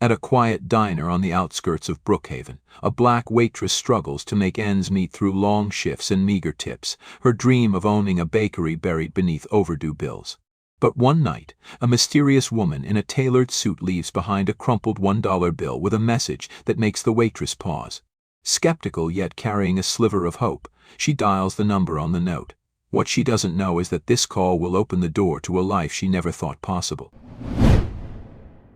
At a quiet diner on the outskirts of Brookhaven, a black waitress struggles to make ends meet through long shifts and meager tips, her dream of owning a bakery buried beneath overdue bills. But one night, a mysterious woman in a tailored suit leaves behind a crumpled $1 bill with a message that makes the waitress pause. Skeptical yet carrying a sliver of hope, she dials the number on the note. What she doesn't know is that this call will open the door to a life she never thought possible.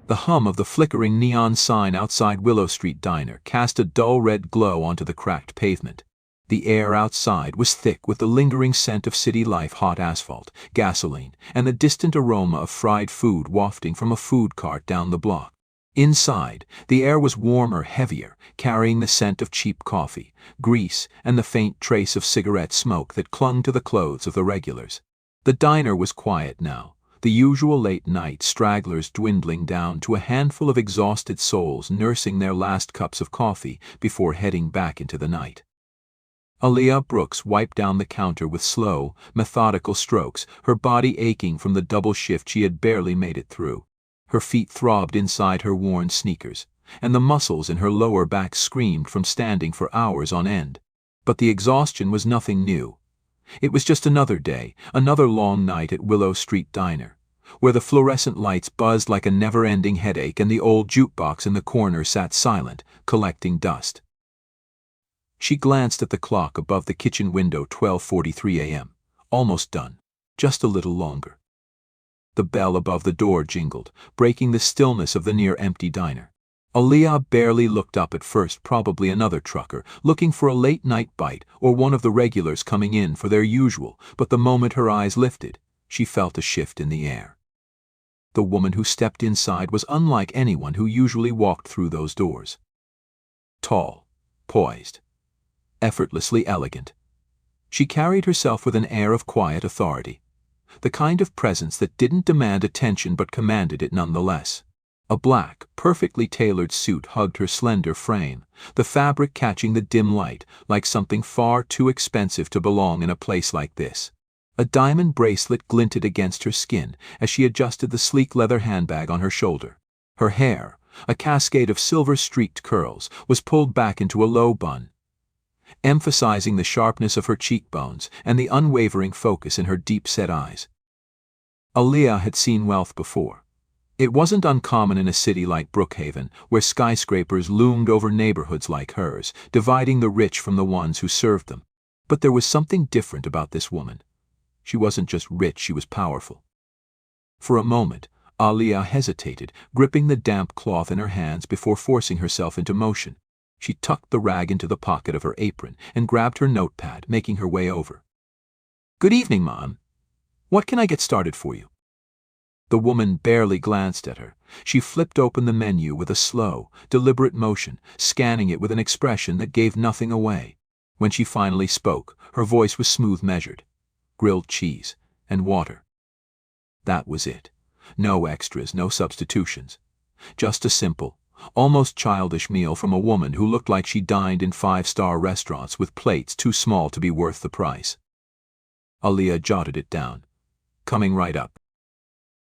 The hum of the flickering neon sign outside Willow Street Diner cast a dull red glow onto the cracked pavement. The air outside was thick with the lingering scent of city life, hot asphalt, gasoline, and the distant aroma of fried food wafting from a food cart down the block. Inside, the air was warmer, heavier, carrying the scent of cheap coffee, grease, and the faint trace of cigarette smoke that clung to the clothes of the regulars. The diner was quiet now, the usual late-night stragglers dwindling down to a handful of exhausted souls nursing their last cups of coffee before heading back into the night. Aaliyah Brooks wiped down the counter with slow, methodical strokes, her body aching from the double shift she had barely made it through. Her feet throbbed inside her worn sneakers, and the muscles in her lower back screamed from standing for hours on end. But the exhaustion was nothing new. It was just another day, another long night at Willow Street Diner, where the fluorescent lights buzzed like a never-ending headache and the old jukebox in the corner sat silent, collecting dust. She glanced at the clock above the kitchen window. 12:43 a.m. Almost done. Just a little longer. The bell above the door jingled, breaking the stillness of the near-empty diner. Aaliyah barely looked up at first, probably another trucker, looking for a late-night bite or one of the regulars coming in for their usual, but the moment her eyes lifted, she felt a shift in the air. The woman who stepped inside was unlike anyone who usually walked through those doors. Tall, poised, effortlessly elegant. She carried herself with an air of quiet authority, the kind of presence that didn't demand attention but commanded it nonetheless. A black, perfectly tailored suit hugged her slender frame, the fabric catching the dim light like something far too expensive to belong in a place like this. A diamond bracelet glinted against her skin as she adjusted the sleek leather handbag on her shoulder. Her hair, a cascade of silver-streaked curls, was pulled back into a low bun, emphasizing the sharpness of her cheekbones and the unwavering focus in her deep-set eyes. Aaliyah had seen wealth before. It wasn't uncommon in a city like Brookhaven, where skyscrapers loomed over neighborhoods like hers, dividing the rich from the ones who served them. But there was something different about this woman. She wasn't just rich, she was powerful. For a moment, Aaliyah hesitated, gripping the damp cloth in her hands before forcing herself into motion. She tucked the rag into the pocket of her apron and grabbed her notepad, making her way over. "Good evening, Mom. What can I get started for you?" The woman barely glanced at her. She flipped open the menu with a slow, deliberate motion, scanning it with an expression that gave nothing away. When she finally spoke, her voice was smooth, measured. Grilled cheese and water. That was it. No extras, no substitutions. Just a simple, almost childish meal from a woman who looked like she dined in five-star restaurants with plates too small to be worth the price. Aaliyah jotted it down. Coming right up.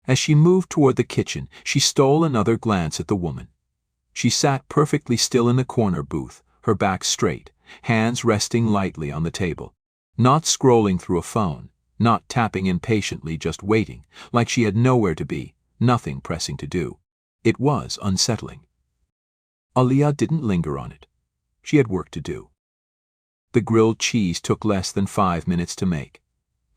As she moved toward the kitchen, she stole another glance at the woman. She sat perfectly still in the corner booth, her back straight, hands resting lightly on the table. Not scrolling through a phone, not tapping impatiently, just waiting, like she had nowhere to be, nothing pressing to do. It was unsettling. Aaliyah didn't linger on it. She had work to do. The grilled cheese took less than 5 minutes to make.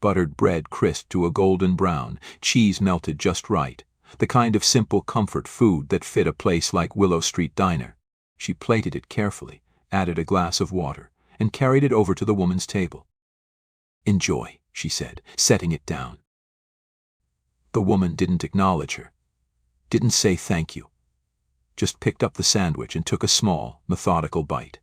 Buttered bread crisped to a golden brown, cheese melted just right, the kind of simple comfort food that fit a place like Willow Street Diner. She plated it carefully, added a glass of water, and carried it over to the woman's table. "Enjoy," she said, setting it down. The woman didn't acknowledge her, didn't say thank you, just picked up the sandwich and took a small, methodical bite.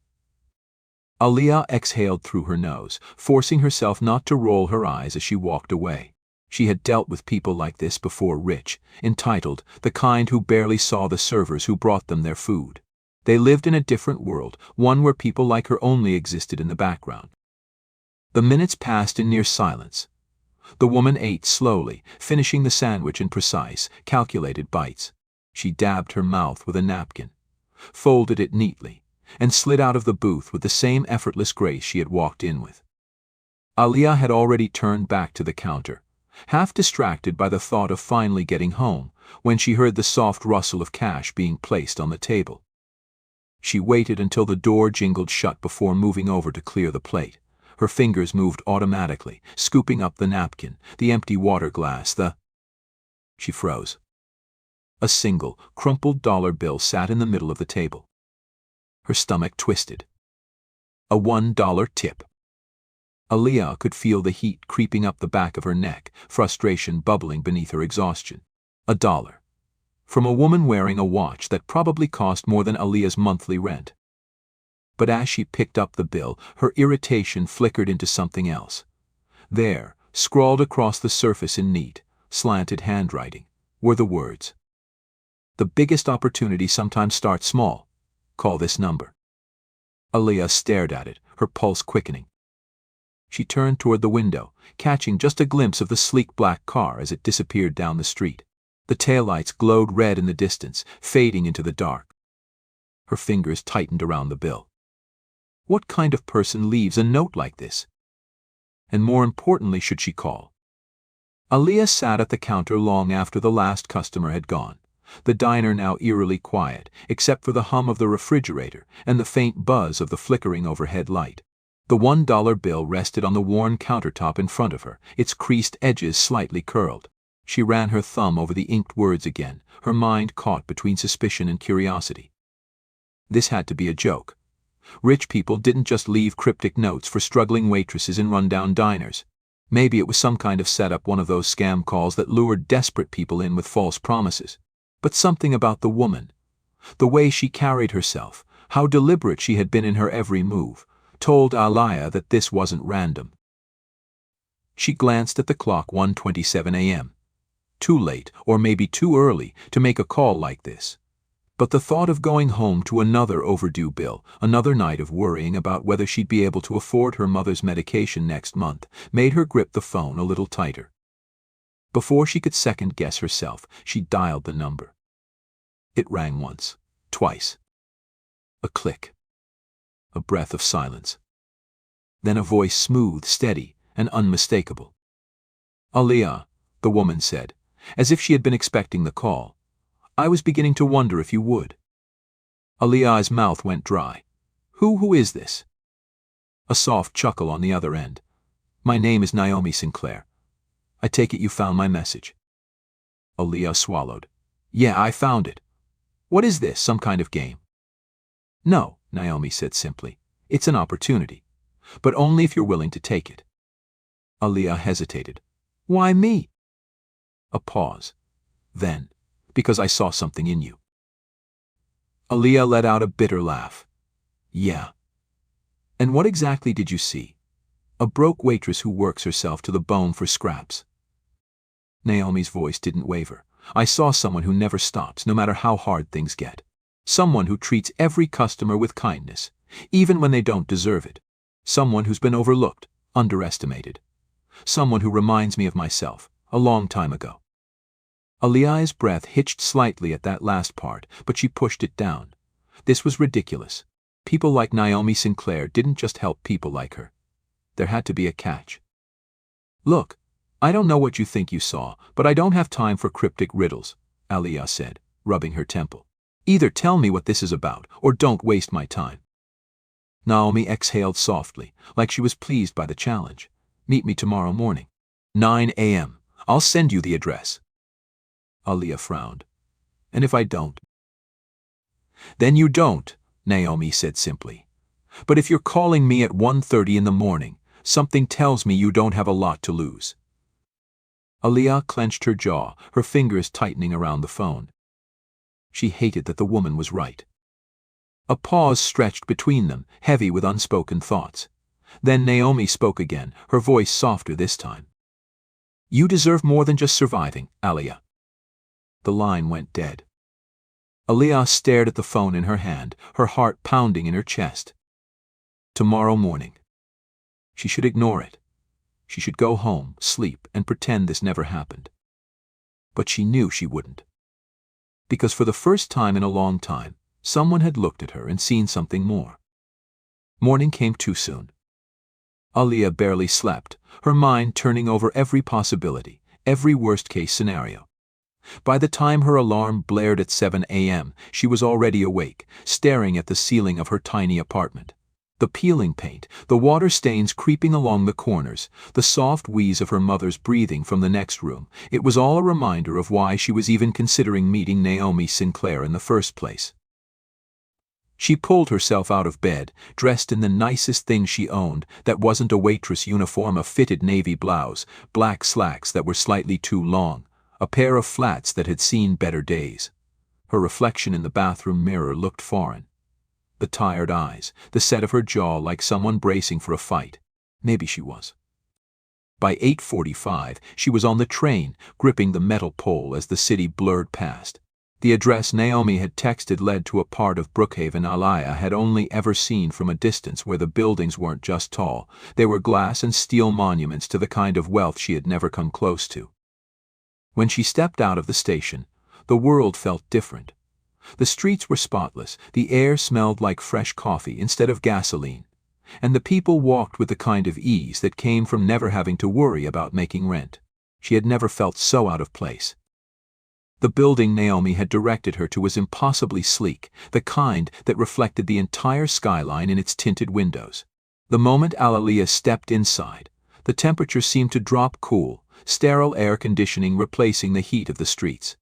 Aaliyah exhaled through her nose, forcing herself not to roll her eyes as she walked away. She had dealt with people like this before, rich, entitled, the kind who barely saw the servers who brought them their food. They lived in a different world, one where people like her only existed in the background. The minutes passed in near silence. The woman ate slowly, finishing the sandwich in precise, calculated bites. She dabbed her mouth with a napkin, folded it neatly, and slid out of the booth with the same effortless grace she had walked in with. Aliyah had already turned back to the counter, half distracted by the thought of finally getting home, when she heard the soft rustle of cash being placed on the table. She waited until the door jingled shut before moving over to clear the plate. Her fingers moved automatically, scooping up the napkin, the empty water glass, She froze. A single, crumpled dollar bill sat in the middle of the table. Her stomach twisted. A $1 tip. Aliyah could feel the heat creeping up the back of her neck, frustration bubbling beneath her exhaustion. $1. From a woman wearing a watch that probably cost more than Aliyah's monthly rent. But as she picked up the bill, her irritation flickered into something else. There, scrawled across the surface in neat, slanted handwriting, were the words, "The biggest opportunity sometimes starts small. Call this number." Aliyah stared at it, her pulse quickening. She turned toward the window, catching just a glimpse of the sleek black car as it disappeared down the street. The taillights glowed red in the distance, fading into the dark. Her fingers tightened around the bill. What kind of person leaves a note like this? And more importantly, should she call? Aliyah sat at the counter long after the last customer had gone, the diner now eerily quiet, except for the hum of the refrigerator and the faint buzz of the flickering overhead light. The $1 bill rested on the worn countertop in front of her, its creased edges slightly curled. She ran her thumb over the inked words again, her mind caught between suspicion and curiosity. This had to be a joke. Rich people didn't just leave cryptic notes for struggling waitresses in rundown diners. Maybe it was some kind of setup, one of those scam calls that lured desperate people in with false promises. But something about the woman, the way she carried herself, how deliberate she had been in her every move, told Aliyah that this wasn't random. She glanced at the clock, 1:27 a.m. Too late, or maybe too early, to make a call like this. But the thought of going home to another overdue bill, another night of worrying about whether she'd be able to afford her mother's medication next month, made her grip the phone a little tighter. Before she could second-guess herself, she dialed the number. It rang once, twice. A click. A breath of silence. Then a voice, smooth, steady, and unmistakable. "Aliyah," the woman said, as if she had been expecting the call. "I was beginning to wonder if you would." Aliyah's mouth went dry. Who is this?" A soft chuckle on the other end. "My name is Naomi Sinclair. I take it you found my message." Aliyah swallowed. "Yeah, I found it. What is this, some kind of game?" "No," Naomi said simply. "It's an opportunity. But only if you're willing to take it." Aliyah hesitated. "Why me?" A pause. Then, "Because I saw something in you." Aliyah let out a bitter laugh. "Yeah. And what exactly did you see? A broke waitress who works herself to the bone for scraps." Naomi's voice didn't waver. "I saw someone who never stops, no matter how hard things get. Someone who treats every customer with kindness, even when they don't deserve it. Someone who's been overlooked, underestimated. Someone who reminds me of myself, a long time ago." Aliyah's breath hitched slightly at that last part, but she pushed it down. This was ridiculous. People like Naomi Sinclair didn't just help people like her. There had to be a catch. "Look, I don't know what you think you saw, but I don't have time for cryptic riddles," Aliyah said, rubbing her temple. "Either tell me what this is about, or don't waste my time." Naomi exhaled softly, like she was pleased by the challenge. "Meet me tomorrow morning. 9 a.m. I'll send you the address." Aliyah frowned. "And if I don't?" "Then you don't," Naomi said simply. "But if you're calling me at 1:30 in the morning, something tells me you don't have a lot to lose." Aliyah clenched her jaw, her fingers tightening around the phone. She hated that the woman was right. A pause stretched between them, heavy with unspoken thoughts. Then Naomi spoke again, her voice softer this time. "You deserve more than just surviving, Aliyah." The line went dead. Aliyah stared at the phone in her hand, her heart pounding in her chest. Tomorrow morning. She should ignore it. She should go home, sleep, and pretend this never happened. But she knew she wouldn't. because for the first time in a long time, someone had looked at her and seen something more. Morning came too soon. Aliyah barely slept, her mind turning over every possibility, every worst-case scenario. By the time her alarm blared at 7 a.m., she was already awake, staring at the ceiling of her tiny apartment. The peeling paint, the water stains creeping along the corners, the soft wheeze of her mother's breathing from the next room, it was all a reminder of why she was even considering meeting Naomi Sinclair in the first place. She pulled herself out of bed, dressed in the nicest thing she owned that wasn't a waitress uniform, a fitted navy blouse, black slacks that were slightly too long, a pair of flats that had seen better days. Her reflection in the bathroom mirror looked foreign. The tired eyes, the set of her jaw like someone bracing for a fight. Maybe she was. By 8:45, she was on the train, gripping the metal pole as the city blurred past. The address Naomi had texted led to a part of Brookhaven Aliyah had only ever seen from a distance, where the buildings weren't just tall, they were glass and steel monuments to the kind of wealth she had never come close to. When she stepped out of the station, the world felt different. The streets were spotless, the air smelled like fresh coffee instead of gasoline, and the people walked with the kind of ease that came from never having to worry about making rent. She had never felt so out of place. The building Naomi had directed her to was impossibly sleek, the kind that reflected the entire skyline in its tinted windows. The moment Aliyah stepped inside, the temperature seemed to drop cool, sterile air conditioning replacing the heat of the streets.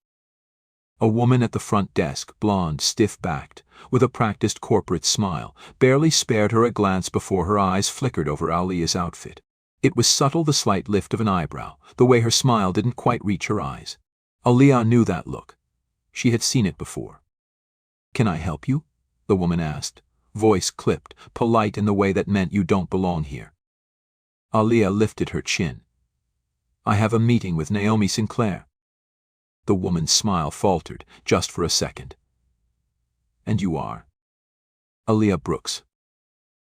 A woman at the front desk, blonde, stiff-backed, with a practiced corporate smile, barely spared her a glance before her eyes flickered over Aliyah's outfit. It was subtle, the slight lift of an eyebrow, the way her smile didn't quite reach her eyes. Aliyah knew that look. She had seen it before. "Can I help you?" the woman asked, voice clipped, polite in the way that meant you don't belong here. Aliyah lifted her chin. "I have a meeting with Naomi Sinclair." The woman's smile faltered, just for a second. "And you are?" "Aliyah Brooks."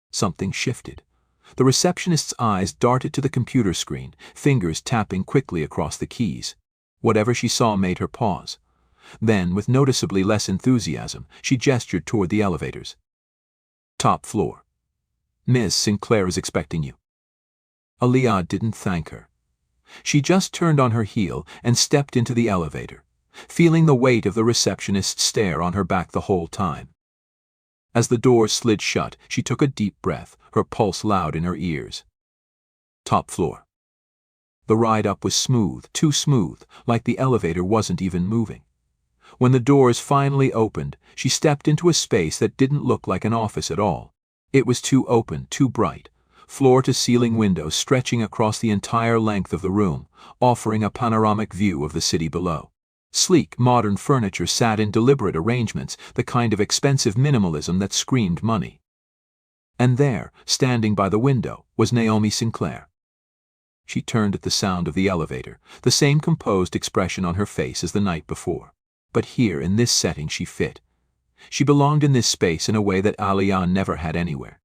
Something shifted. The receptionist's eyes darted to the computer screen, fingers tapping quickly across the keys. Whatever she saw made her pause. Then, with noticeably less enthusiasm, she gestured toward the elevators. "Top floor. Ms. Sinclair is expecting you." Aliyah didn't thank her. She just turned on her heel and stepped into the elevator, feeling the weight of the receptionist's stare on her back the whole time. As the doors slid shut, she took a deep breath, her pulse loud in her ears. Top floor. The ride up was smooth, too smooth, like the elevator wasn't even moving. When the doors finally opened, she stepped into a space that didn't look like an office at all. It was too open, too bright. Floor-to-ceiling windows stretching across the entire length of the room, offering a panoramic view of the city below. Sleek, modern furniture sat in deliberate arrangements, the kind of expensive minimalism that screamed money. And there, standing by the window, was Naomi Sinclair. She turned at the sound of the elevator, the same composed expression on her face as the night before. But here, in this setting, she fit. She belonged in this space in a way that Aliyah never had anywhere.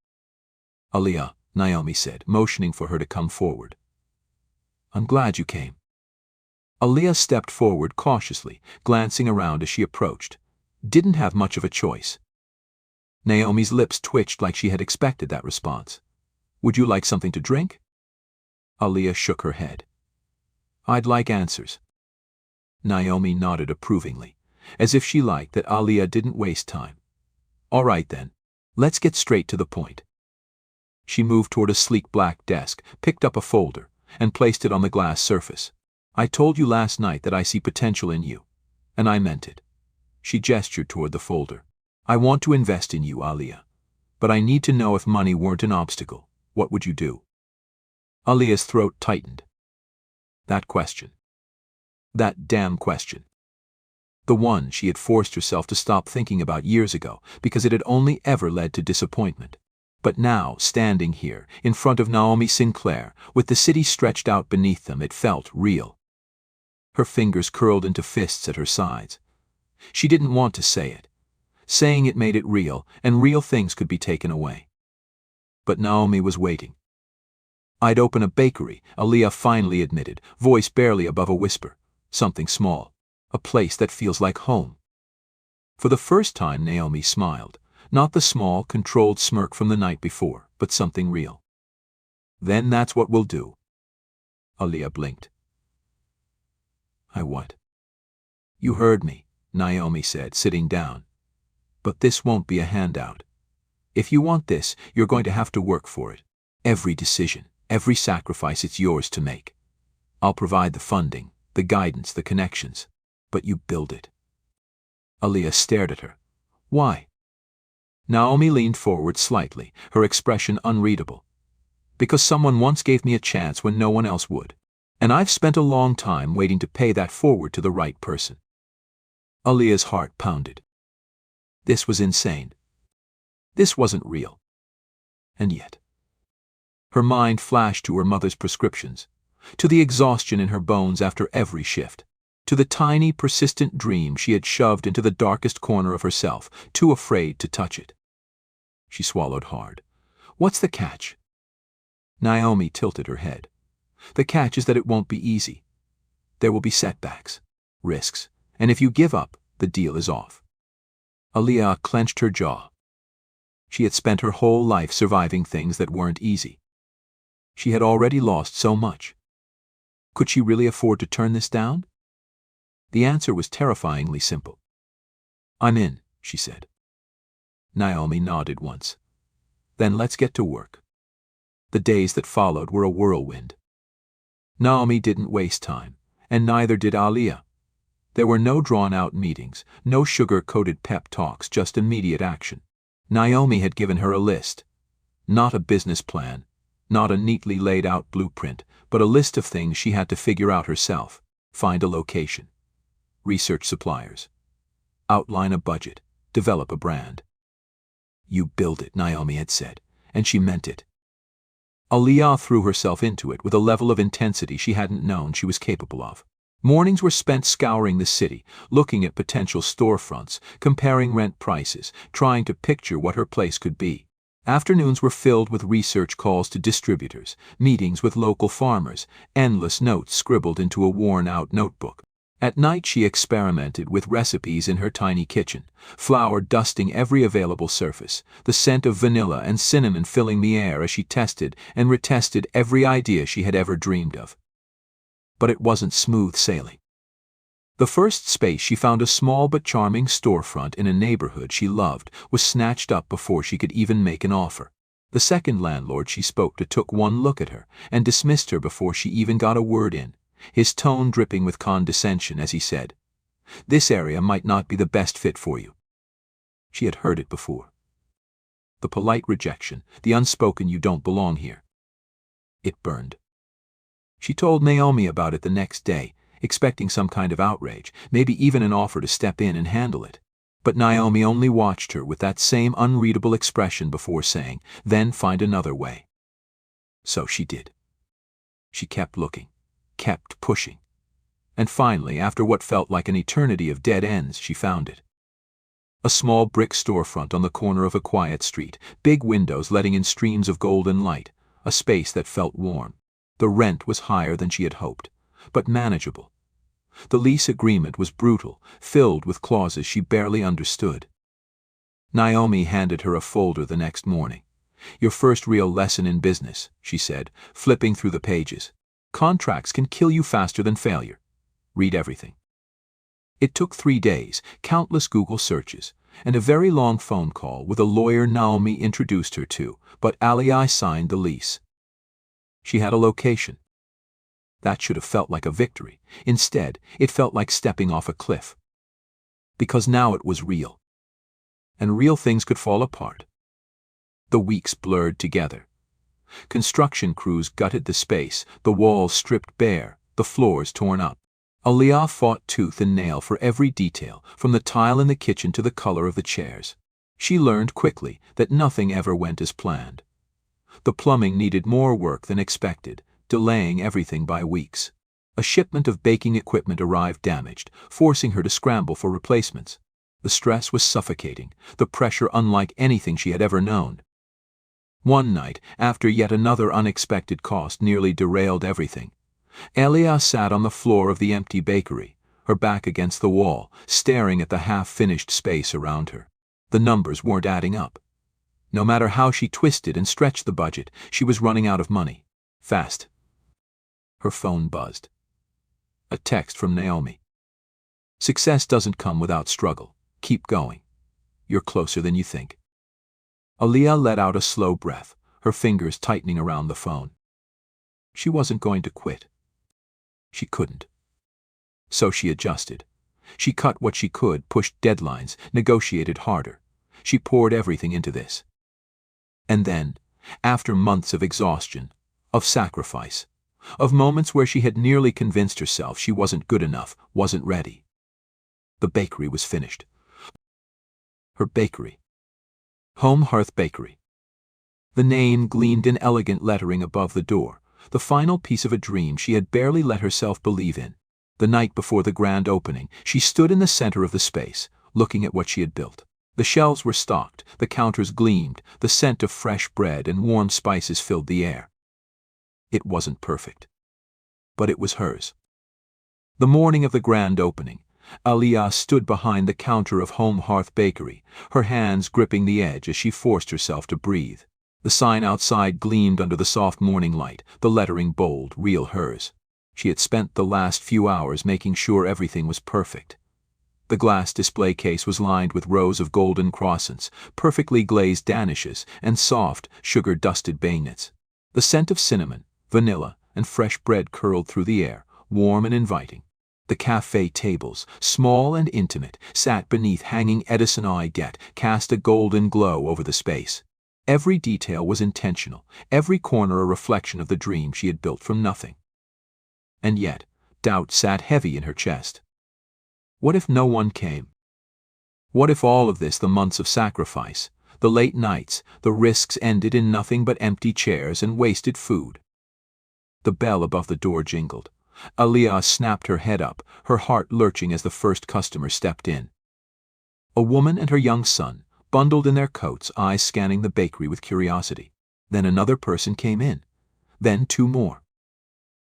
"Aliyah," Naomi said, motioning for her to come forward. "I'm glad you came." Aliyah stepped forward cautiously, glancing around as she approached. Didn't have much of a choice. Naomi's lips twitched like she had expected that response. "Would you like something to drink?" Aliyah shook her head. "I'd like answers." Naomi nodded approvingly, as if she liked that Aliyah didn't waste time. "All right then, let's get straight to the point." She moved toward a sleek black desk, picked up a folder, and placed it on the glass surface. "I told you last night that I see potential in you, and I meant it." She gestured toward the folder. "I want to invest in you, Aliyah, but I need to know if money weren't an obstacle. What would you do?" Aliyah's throat tightened. That question. That damn question. The one she had forced herself to stop thinking about years ago because it had only ever led to disappointment. But now, standing here, in front of Naomi Sinclair, with the city stretched out beneath them, it felt real. Her fingers curled into fists at her sides. She didn't want to say it. Saying it made it real, and real things could be taken away. But Naomi was waiting. "I'd open a bakery," Aliyah finally admitted, voice barely above a whisper. "Something small. A place that feels like home." For the first time Naomi smiled, not the small, controlled smirk from the night before, but something real. "Then that's what we'll do." Aliyah blinked. "I what?" "You heard me," Naomi said, sitting down. "But this won't be a handout. If you want this, you're going to have to work for it. Every decision, every sacrifice, it's yours to make. I'll provide the funding, the guidance, the connections, but you build it." Aliyah stared at her. "Why?" Naomi leaned forward slightly, her expression unreadable. "Because someone once gave me a chance when no one else would. And I've spent a long time waiting to pay that forward to the right person." Aliyah's heart pounded. This was insane. This wasn't real. And yet. Her mind flashed to her mother's prescriptions, to the exhaustion in her bones after every shift, to the tiny, persistent dream she had shoved into the darkest corner of herself, too afraid to touch it. She swallowed hard. "What's the catch?" Naomi tilted her head. "The catch is that it won't be easy. There will be setbacks, risks, and if you give up, the deal is off." Aliyah clenched her jaw. She had spent her whole life surviving things that weren't easy. She had already lost so much. Could she really afford to turn this down? The answer was terrifyingly simple. "I'm in," she said. Naomi nodded once. "Then let's get to work." The days that followed were a whirlwind. Naomi didn't waste time, and neither did Aliyah. There were no drawn-out meetings, no sugar-coated pep talks, just immediate action. Naomi had given her a list. Not a business plan, not a neatly laid-out blueprint, but a list of things she had to figure out herself. Find a location. Research suppliers. Outline a budget. Develop a brand. "You build it," Naomi had said, and she meant it. Aliyah threw herself into it with a level of intensity she hadn't known she was capable of. Mornings were spent scouring the city, looking at potential storefronts, comparing rent prices, trying to picture what her place could be. Afternoons were filled with research calls to distributors, meetings with local farmers, endless notes scribbled into a worn-out notebook. At night she experimented with recipes in her tiny kitchen, flour dusting every available surface, the scent of vanilla and cinnamon filling the air as she tested and retested every idea she had ever dreamed of. But it wasn't smooth sailing. The first space she found, a small but charming storefront in a neighborhood she loved, was snatched up before she could even make an offer. The second landlord she spoke to took one look at her and dismissed her before she even got a word in, his tone dripping with condescension as he said, "This area might not be the best fit for you." She had heard it before. The polite rejection, the unspoken "you don't belong here." It burned. She told Naomi about it the next day, expecting some kind of outrage, maybe even an offer to step in and handle it. But Naomi only watched her with that same unreadable expression before saying, "Then find another way." So she did. She kept looking, kept pushing. And finally, after what felt like an eternity of dead ends, she found it. A small brick storefront on the corner of a quiet street, big windows letting in streams of golden light, a space that felt warm. The rent was higher than she had hoped, but manageable. The lease agreement was brutal, filled with clauses she barely understood. Naomi handed her a folder the next morning. "Your first real lesson in business," she said, flipping through the pages. "Contracts can kill you faster than failure. Read everything." It took 3 days, countless Google searches, and a very long phone call with a lawyer Naomi introduced her to, but Aliyah signed the lease. She had a location. That should have felt like a victory. Instead, it felt like stepping off a cliff. Because now it was real. And real things could fall apart. The weeks blurred together. Construction crews gutted the space, the walls stripped bare, the floors torn up. Aliyah fought tooth and nail for every detail, from the tile in the kitchen to the color of the chairs. She learned quickly that nothing ever went as planned. The plumbing needed more work than expected, delaying everything by weeks. A shipment of baking equipment arrived damaged, forcing her to scramble for replacements. The stress was suffocating, the pressure unlike anything she had ever known. One night, after yet another unexpected cost nearly derailed everything, Aliyah sat on the floor of the empty bakery, her back against the wall, staring at the half-finished space around her. The numbers weren't adding up. No matter how she twisted and stretched the budget, she was running out of money. Fast. Her phone buzzed. A text from Naomi. Success doesn't come without struggle. Keep going. You're closer than you think. Aaliyah let out a slow breath, her fingers tightening around the phone. She wasn't going to quit. She couldn't. So she adjusted. She cut what she could, pushed deadlines, negotiated harder. She poured everything into this. And then, after months of exhaustion, of sacrifice, of moments where she had nearly convinced herself she wasn't good enough, wasn't ready, the bakery was finished. Her bakery. Home Hearth Bakery. The name gleamed in elegant lettering above the door, the final piece of a dream she had barely let herself believe in. The night before the grand opening, she stood in the center of the space, looking at what she had built. The shelves were stocked, the counters gleamed, the scent of fresh bread and warm spices filled the air. It wasn't perfect, but it was hers. The morning of the grand opening, Aaliyah stood behind the counter of Home Hearth Bakery, her hands gripping the edge as she forced herself to breathe. The sign outside gleamed under the soft morning light, the lettering bold, real hers. She had spent the last few hours making sure everything was perfect. The glass display case was lined with rows of golden croissants, perfectly glazed danishes, and soft, sugar-dusted bayonets. The scent of cinnamon, vanilla, and fresh bread curled through the air, warm and inviting. The cafe tables, small and intimate, sat beneath hanging Edison Eye-Get, cast a golden glow over the space. Every detail was intentional, every corner a reflection of the dream she had built from nothing. And yet, doubt sat heavy in her chest. What if no one came? What if all of this, the months of sacrifice, the late nights, the risks ended in nothing but empty chairs and wasted food? The bell above the door jingled. Aaliyah snapped her head up, her heart lurching as the first customer stepped in. A woman and her young son, bundled in their coats, eyes scanning the bakery with curiosity. Then another person came in. Then two more.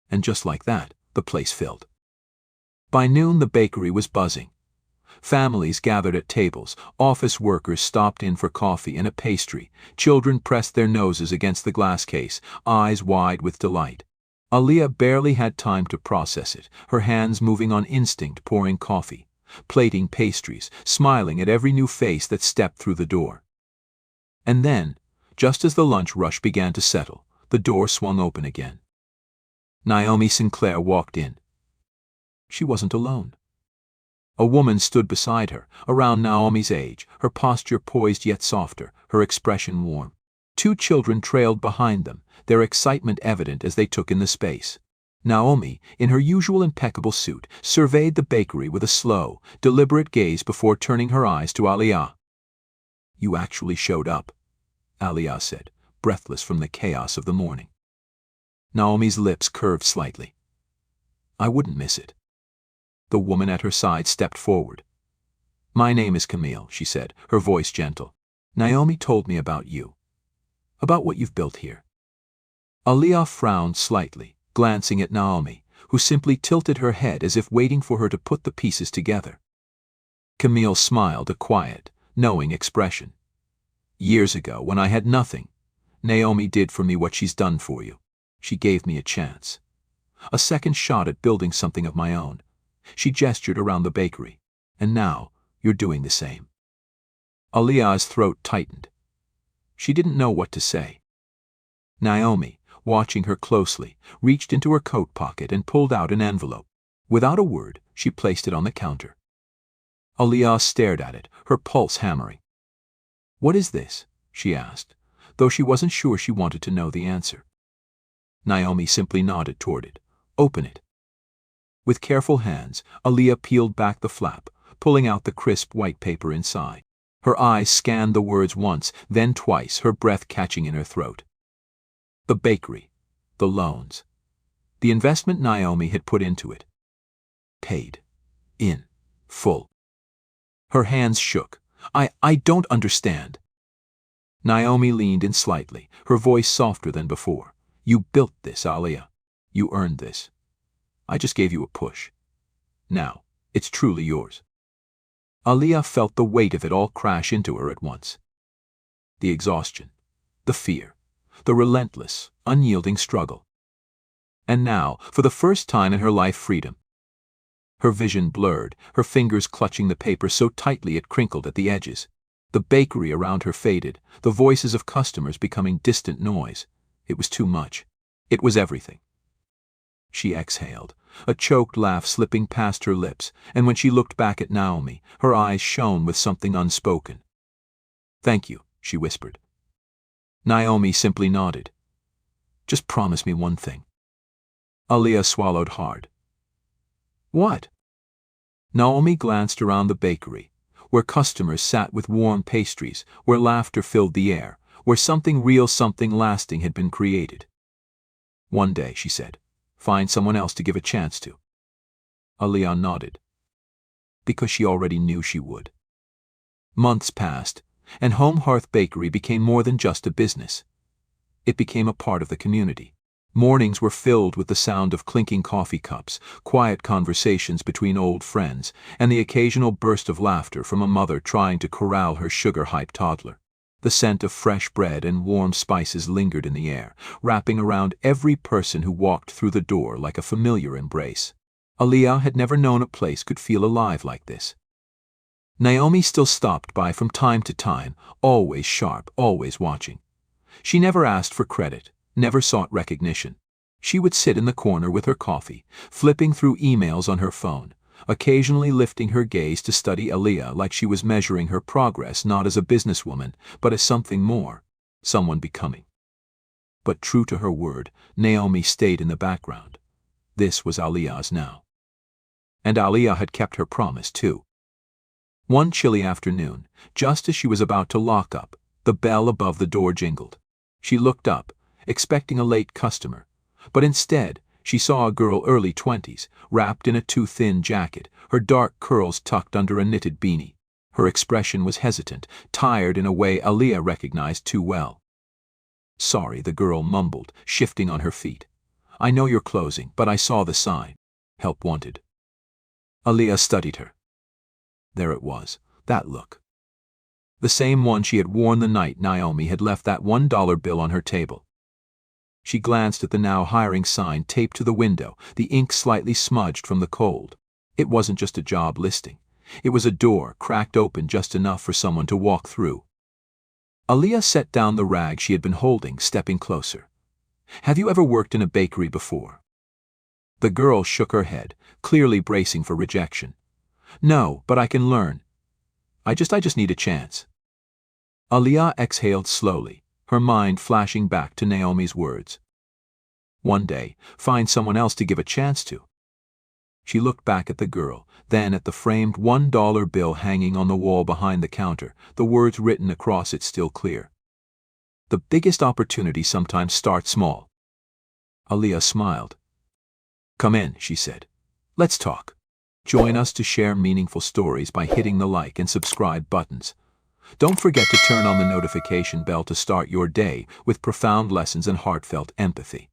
And just like that, the place filled. By noon, the bakery was buzzing. Families gathered at tables, office workers stopped in for coffee and a pastry, children pressed their noses against the glass case, eyes wide with delight. Aaliyah barely had time to process it, her hands moving on instinct, pouring coffee, plating pastries, smiling at every new face that stepped through the door. And then, just as the lunch rush began to settle, the door swung open again. Naomi Sinclair walked in. She wasn't alone. A woman stood beside her, around Naomi's age, her posture poised yet softer, her expression warm. Two children trailed behind them, their excitement evident as they took in the space. Naomi, in her usual impeccable suit, surveyed the bakery with a slow, deliberate gaze before turning her eyes to Aaliyah. "You actually showed up," Aaliyah said, breathless from the chaos of the morning. Naomi's lips curved slightly. "I wouldn't miss it." The woman at her side stepped forward. "My name is Camille," she said, her voice gentle. "Naomi told me about you. About what you've built here." Aaliyah frowned slightly, glancing at Naomi, who simply tilted her head as if waiting for her to put the pieces together. Camille smiled, a quiet, knowing expression. "Years ago, when I had nothing, Naomi did for me what she's done for you. She gave me a chance. A second shot at building something of my own." She gestured around the bakery. "And now, you're doing the same." Aaliyah's throat tightened. She didn't know what to say. Naomi, watching her closely, reached into her coat pocket and pulled out an envelope. Without a word, she placed it on the counter. Aaliyah stared at it, her pulse hammering. "What is this?" she asked, though she wasn't sure she wanted to know the answer. Naomi simply nodded toward it. "Open it." With careful hands, Aaliyah peeled back the flap, pulling out the crisp white paper inside. Her eyes scanned the words once, then twice, her breath catching in her throat. The bakery, the loans, the investment Naomi had put into it. Paid. In. Full. Her hands shook. I don't understand." Naomi leaned in slightly, her voice softer than before. "You built this, Aaliyah. You earned this. I just gave you a push. Now, It's truly yours." Aliyah felt the weight of it all crash into her at once. The exhaustion, the fear, the relentless, unyielding struggle. And now, for the first time in her life, freedom. Her vision blurred, her fingers clutching the paper so tightly it crinkled at the edges. The bakery around her faded, the voices of customers becoming distant noise. It was too much. It was everything. She exhaled, a choked laugh slipping past her lips, and when she looked back at Naomi, her eyes shone with something unspoken. "Thank you," she whispered. Naomi simply nodded. "Just promise me one thing." Aliyah swallowed hard. "What?" Naomi glanced around the bakery, where customers sat with warm pastries, where laughter filled the air, where something real, something lasting had been created. "One day," she said, "find someone else to give a chance to." Aliyah nodded, because she already knew she would. Months passed, and Home Hearth Bakery became more than just a business. It became a part of the community. Mornings were filled with the sound of clinking coffee cups, quiet conversations between old friends, and the occasional burst of laughter from a mother trying to corral her sugar-hyped toddler. The scent of fresh bread and warm spices lingered in the air, wrapping around every person who walked through the door like a familiar embrace. Aliyah had never known a place could feel alive like this. Naomi still stopped by from time to time, always sharp, always watching. She never asked for credit, never sought recognition. She would sit in the corner with her coffee, flipping through emails on her phone, occasionally lifting her gaze to study Aliyah like she was measuring her progress not as a businesswoman, but as something more, someone becoming. But true to her word, Naomi stayed in the background. This was Aliyah's now. And Aliyah had kept her promise too. One chilly afternoon, just as she was about to lock up, the bell above the door jingled. She looked up, expecting a late customer, but instead she saw a girl early 20s, wrapped in a too-thin jacket, her dark curls tucked under a knitted beanie. Her expression was hesitant, tired in a way Aliyah recognized too well. "Sorry," the girl mumbled, shifting on her feet. "I know you're closing, but I saw the sign. Help wanted." Aliyah studied her. There it was, that look. The same one she had worn the night Naomi had left that $1 bill on her table. She glanced at the now hiring sign taped to the window, the ink slightly smudged from the cold. It wasn't just a job listing. It was a door cracked open just enough for someone to walk through. Aliyah set down the rag she had been holding, stepping closer. "Have you ever worked in a bakery before?" The girl shook her head, clearly bracing for rejection. "No, but I can learn. I just need a chance." Aliyah exhaled slowly, her mind flashing back to Naomi's words. "One day, find someone else to give a chance to." She looked back at the girl, then at the framed $1 bill hanging on the wall behind the counter, the words written across it still clear. "The biggest opportunity sometimes starts small." Aliyah smiled. "Come in," she said. "Let's talk. Join us to share meaningful stories by hitting the like and subscribe buttons. Don't forget to turn on the notification bell to start your day with profound lessons and heartfelt empathy."